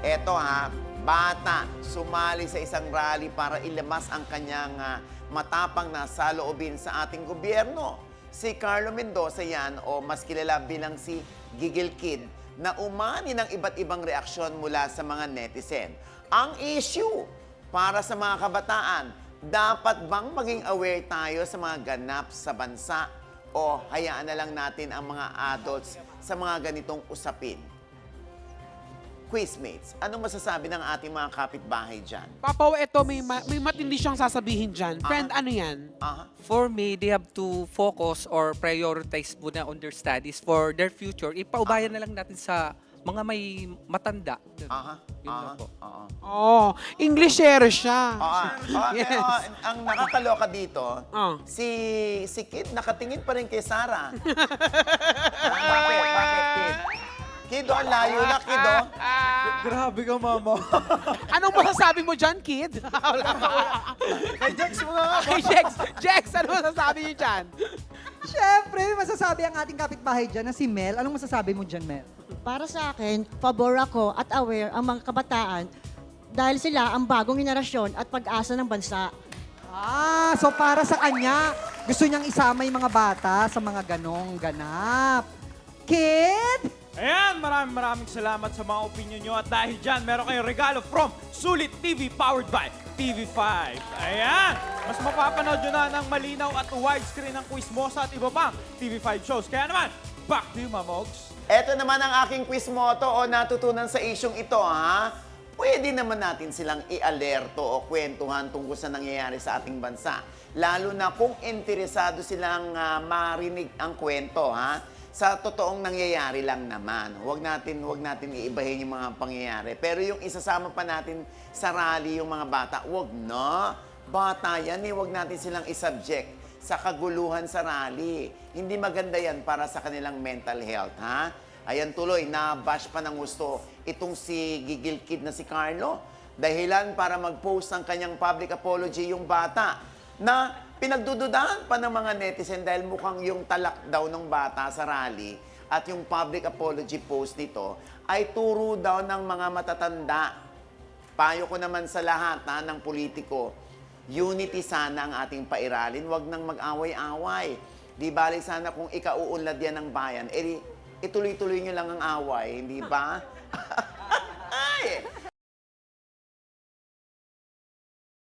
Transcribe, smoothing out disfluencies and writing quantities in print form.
Eto ha, bata sumali sa isang rally para ilabas ang kanyang matapang na saloobin sa ating gobyerno. Si Carlo Mendoza yan o mas kilala bilang si Gigil Kid na umani ng iba't ibang reaksyon mula sa mga netizen. Ang issue para sa mga kabataan, dapat bang maging aware tayo sa mga ganap sa bansa o hayaan na lang natin ang mga adults sa mga ganitong usapin? Quizmates, anong masasabi ng ating mga kapitbahay dyan? Papaw, eto may matindi siyang sasabihin dyan. Friend, ano yan? Aha. For me, they have to focus or prioritize muna on their studies for their future. Ipaubayan na lang natin sa mga may matanda. Aha. Yun lang po. Oo. Oh, Englishero siya. Yes. Ang nakakaloka dito, Oh. si Kid nakatingin pa rin kay Sarah. Bakit? Bakit, Kid? Kid, ang layo na, Kid, oh. Grabe ka, mama. Anong masasabi mo dyan, kid? Kay Jex mo nga. Ay, Jex, ano masasabi niyo dyan? Siyempre, masasabi ang ating kapitbahay dyan na si Mel. Anong masasabi mo dyan, Mel? Para sa akin, pabor ako at aware ang mga kabataan dahil sila ang bagong henerasyon at pag-asa ng bansa. So para sa kanya, gusto niyang isama yung mga bata sa mga ganong ganap. Kid? Ayan, maraming salamat sa mga opinion nyo. At dahil dyan, meron kayong regalo from Sulit TV powered by TV5. Ayan! Mas mapapanood nyo na ng malinaw at widescreen ng Quizmosa at iba pang TV5 shows. Kaya naman, back to you, Mamogs. Eto naman ang aking quiz motto o natutunan sa isyong ito, ha? Pwede naman natin silang i-alerto o kwentuhan tungkol sa nangyayari sa ating bansa. Lalo na kung interesado silang marinig ang kwento, ha? Sa totoong nangyayari lang naman. Huwag natin iibahin yung mga pangyayari. Pero yung isasama pa natin sa rally yung mga bata, huwag na. Bata yan eh, huwag natin silang isubject sa kaguluhan sa rally. Hindi maganda yan para sa kanilang mental health, ha? Ayan tuloy, na-bash pa ng gusto itong si Gigil Kid na si Carlo. Dahilan para mag-post ng kanyang public apology yung bata na pinagdududahan pa ng mga netizen dahil mukhang yung talak daw ng bata sa rally at yung public apology post nito ay turo daw ng mga matatanda. Payo ko naman sa lahat ng politiko, unity sana ang ating pairalin, wag nang mag-away-away. Di bali sana kung ikauunlad yan ng bayan, ituloy-tuloy nyo lang ang away, hindi ba?